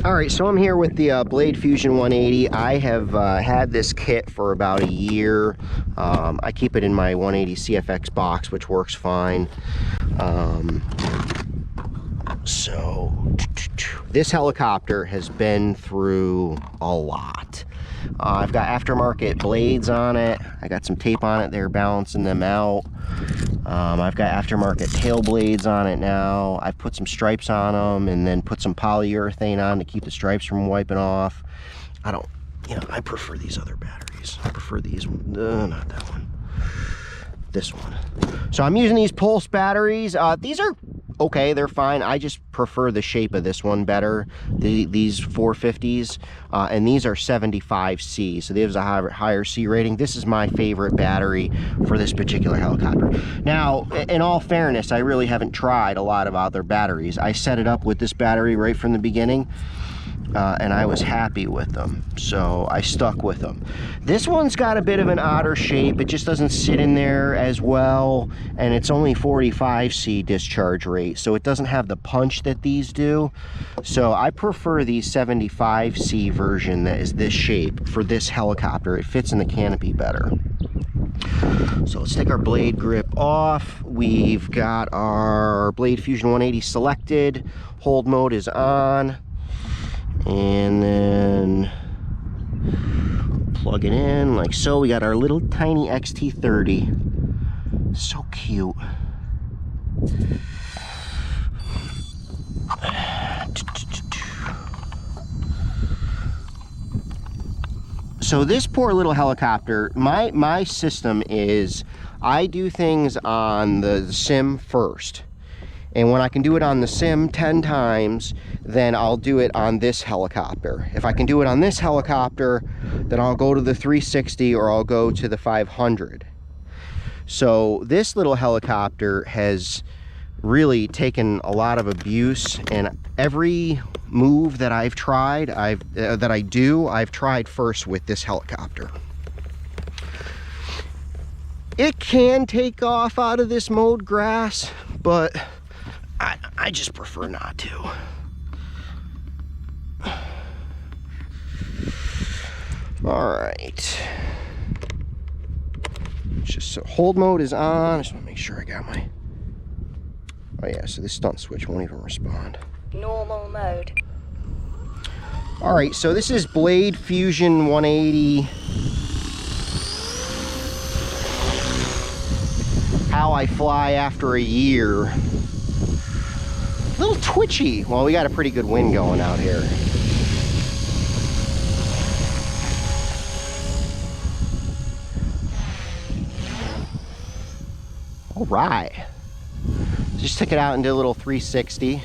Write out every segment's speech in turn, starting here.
All right, so I'm here with the Blade Fusion 180. I have had this kit for about a year. I keep it in my 180 CFX box, which works fine. So this helicopter has been through a lot. I've got aftermarket blades on it. I got some tape on it there balancing them out. I've got aftermarket tail blades on it now. I've put some stripes on them and then put some polyurethane on to keep the stripes from wiping off. I prefer these other batteries. I prefer these, not that one. This one. So I'm using these Pulse batteries. These are okay, they're fine. I just prefer the shape of this one better. These 450s, and these are 75C, so they have a higher C rating. This is my favorite battery for this particular helicopter. Now, in all fairness, I really haven't tried a lot of other batteries. I set it up with this battery right from the beginning, and I was happy with them, so I stuck with them. This one's got a bit of an odder shape. It just doesn't sit in there as well, and it's only 45C discharge rate, so it doesn't have the punch that these do. So I prefer the 75C version that is this shape for this helicopter. It fits in the canopy better. So let's take our blade grip off. We've got our Blade Fusion 180 selected. Hold mode is on. And then plug it in like so. We got our little tiny XT30. So cute. So this poor little helicopter, my system is I do things on the sim first. And when I can do it on the sim 10 times, then I'll do it on this helicopter. If I can do it on this helicopter, then I'll go to the 360 or I'll go to the 500. So this little helicopter has really taken a lot of abuse, and every move that I've tried, I've tried first with this helicopter. It can take off out of this mode grass, but I just prefer not to. All right. Just so hold mode is on. I just want to make sure I got my. Oh yeah, so this stunt switch won't even respond. Normal mode. All right, so this is Blade Fusion 180. How I fly after a year. A little twitchy. Well, we got a pretty good wind going out here. All right. Just took it out and did a little 360.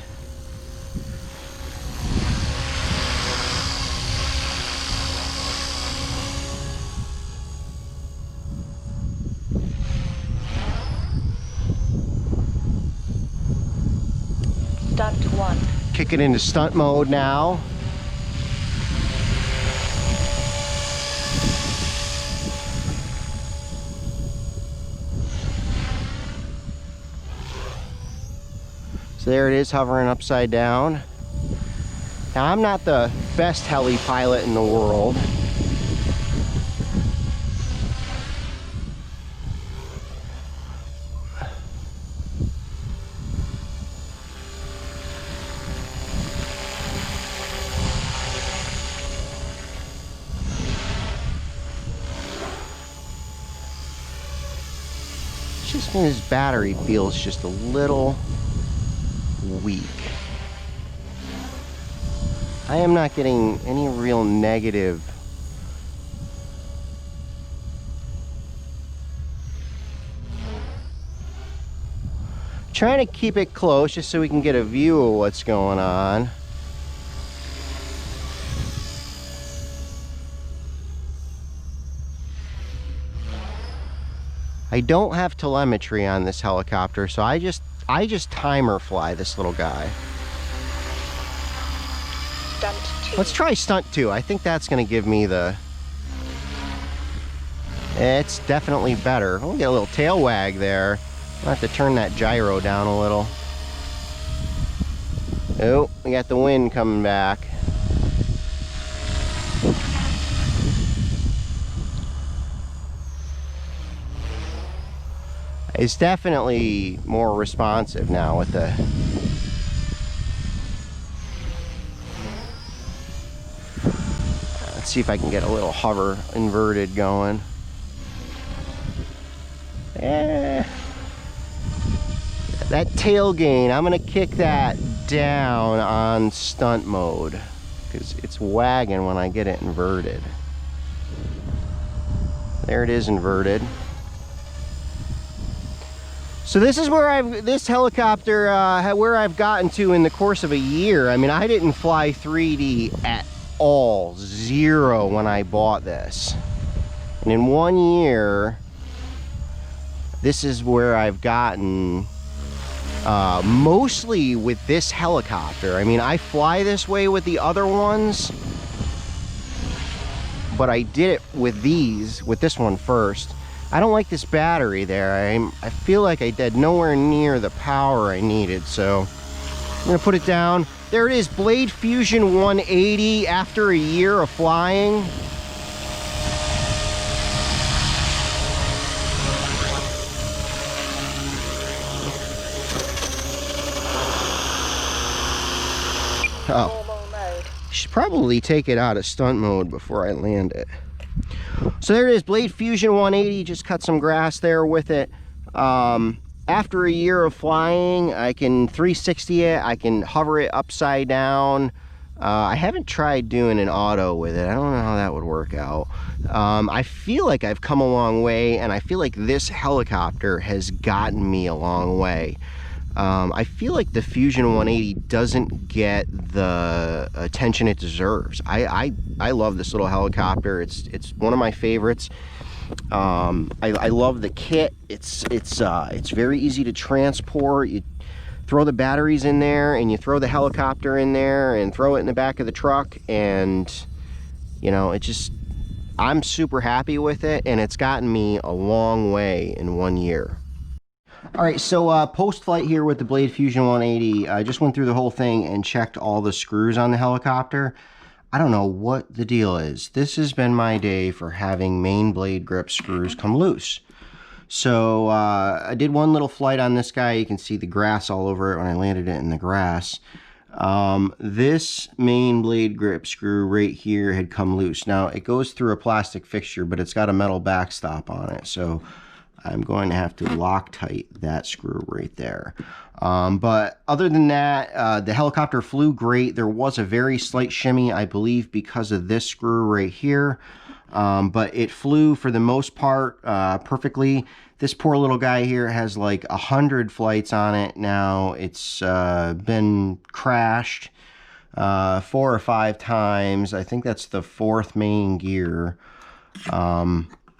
Stunt 1. Kick it into stunt mode now. So there it is, hovering upside down. Now I'm not the best heli pilot in the world. Just his battery feels just a little weak. I am not getting any real negative. Trying to keep it close just so we can get a view of what's going on. I don't have telemetry on this helicopter, so I just timer fly this little guy. Stunt 2. Let's try stunt 2. I think that's going to give me the... It's definitely better. We'll get a little tail wag there. I'll have to turn that gyro down a little. Oh, we got the wind coming back. It's definitely more responsive now with the... Let's see if I can get a little hover inverted going. That tail gain, I'm gonna kick that down on stunt mode because it's wagging when I get it inverted. There it is inverted. So this is where this helicopter, where I've gotten to in the course of a year. I mean, I didn't fly 3D at all, zero when I bought this. And in 1 year, this is where I've gotten, mostly with this helicopter. I mean, I fly this way with the other ones, but I did it with this one first. I don't like this battery there. I feel like I did nowhere near the power I needed, so I'm gonna put it down. There it is, Blade Fusion 180 after a year of flying. Oh, Normal mode. should probably take it out of stunt mode before I land it. So there it is, Blade Fusion 180, just cut some grass there with it. After a year of flying, I can 360 it, I can hover it upside down. I haven't tried doing an auto with it. I don't know how that would work out. I feel like I've come a long way, and I feel like this helicopter has gotten me a long way. I feel like the Fusion 180 doesn't get the attention it deserves. I love this little helicopter. It's one of my favorites. I love the kit. It's very easy to transport. You throw the batteries in there, and you throw the helicopter in there, and throw it in the back of the truck, and you know, I'm super happy with it, and it's gotten me a long way in 1 year. All right, so post-flight here with the Blade Fusion 180, I just went through the whole thing and checked all the screws on the helicopter. I don't know what the deal is. This has been my day for having main blade grip screws come loose. So I did one little flight on this guy. You can see the grass all over it when I landed it in the grass. This main blade grip screw right here had come loose. Now, it goes through a plastic fixture, but it's got a metal backstop on it. So I'm going to have to Loctite that screw right there. But other than that, the helicopter flew great. There was a very slight shimmy, I believe, because of this screw right here. But it flew for the most part perfectly. This poor little guy here has like 100 flights on it now. It's been crashed 4 or 5 times. I think that's the 4th main gear.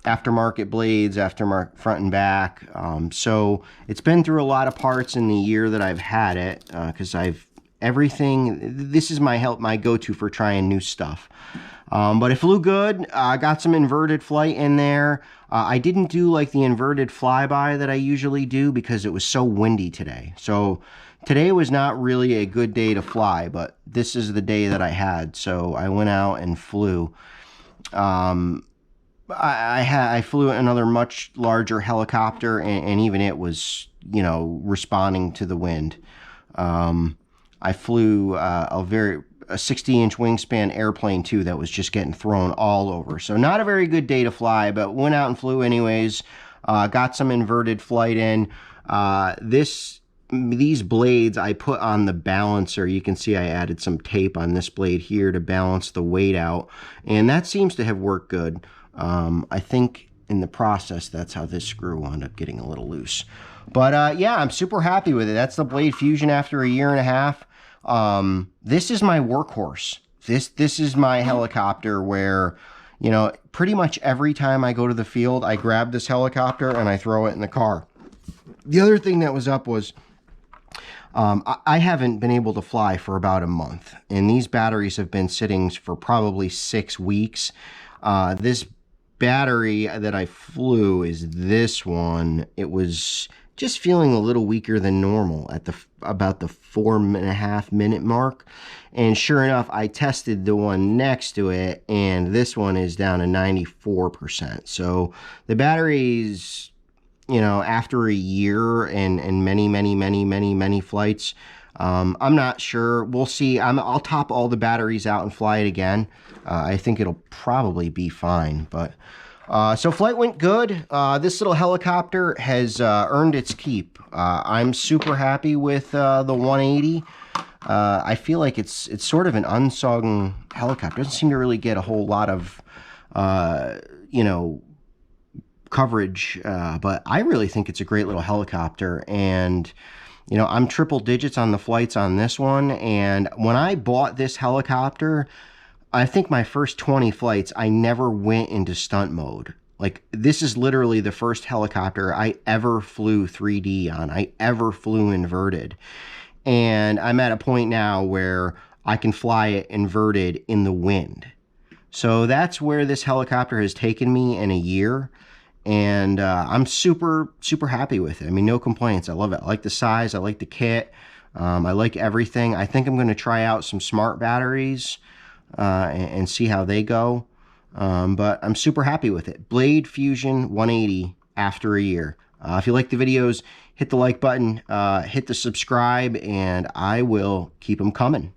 Aftermarket blades, aftermarket front and back. So it's been through a lot of parts in the year that I've had it, because this is my go-to for trying new stuff. But it flew good. I got some inverted flight in there. I didn't do like the inverted flyby that I usually do because it was so windy today. So today was not really a good day to fly, but this is the day that I had. So I went out and flew. I flew another much larger helicopter, and even it was, you know, responding to the wind. I flew a 60-inch wingspan airplane too that was just getting thrown all over. So not a very good day to fly, but went out and flew anyways. Got some inverted flight in. These blades I put on the balancer. You can see I added some tape on this blade here to balance the weight out, and that seems to have worked good. I think in the process, that's how this screw wound up getting a little loose. But yeah, I'm super happy with it. That's the Blade Fusion after a year and a half. This is my workhorse. This is my helicopter where, you know, pretty much every time I go to the field, I grab this helicopter and I throw it in the car. The other thing that was up was I haven't been able to fly for about a month, and these batteries have been sitting for probably 6 weeks. This battery that I flew is this one. It was just feeling a little weaker than normal at about the 4.5 minute mark. And sure enough, I tested the one next to it, and this one is down to 94%. So the battery's you know, after a year and many flights. I'm not sure. We'll see. I'll top all the batteries out and fly it again. I think it'll probably be fine. But so flight went good. This little helicopter has earned its keep. I'm super happy with the 180. I feel like it's sort of an unsung helicopter. It doesn't seem to really get a whole lot of you know, coverage, but I really think it's a great little helicopter. And you know, I'm triple digits on the flights on this one. And when I bought this helicopter, I think my first 20 flights, I never went into stunt mode. Like, this is literally the first helicopter I ever flew 3D on. I ever flew inverted. And I'm at a point now where I can fly it inverted in the wind. So that's where this helicopter has taken me in a year. And I'm super happy with it. I mean, no complaints. I love it. I like the size. I like the kit. I like everything. I think I'm going to try out some smart batteries and see how they go. But I'm super happy with it. Blade Fusion 180 after a year. If you like the videos, hit the like button, hit the subscribe, and I will keep them coming.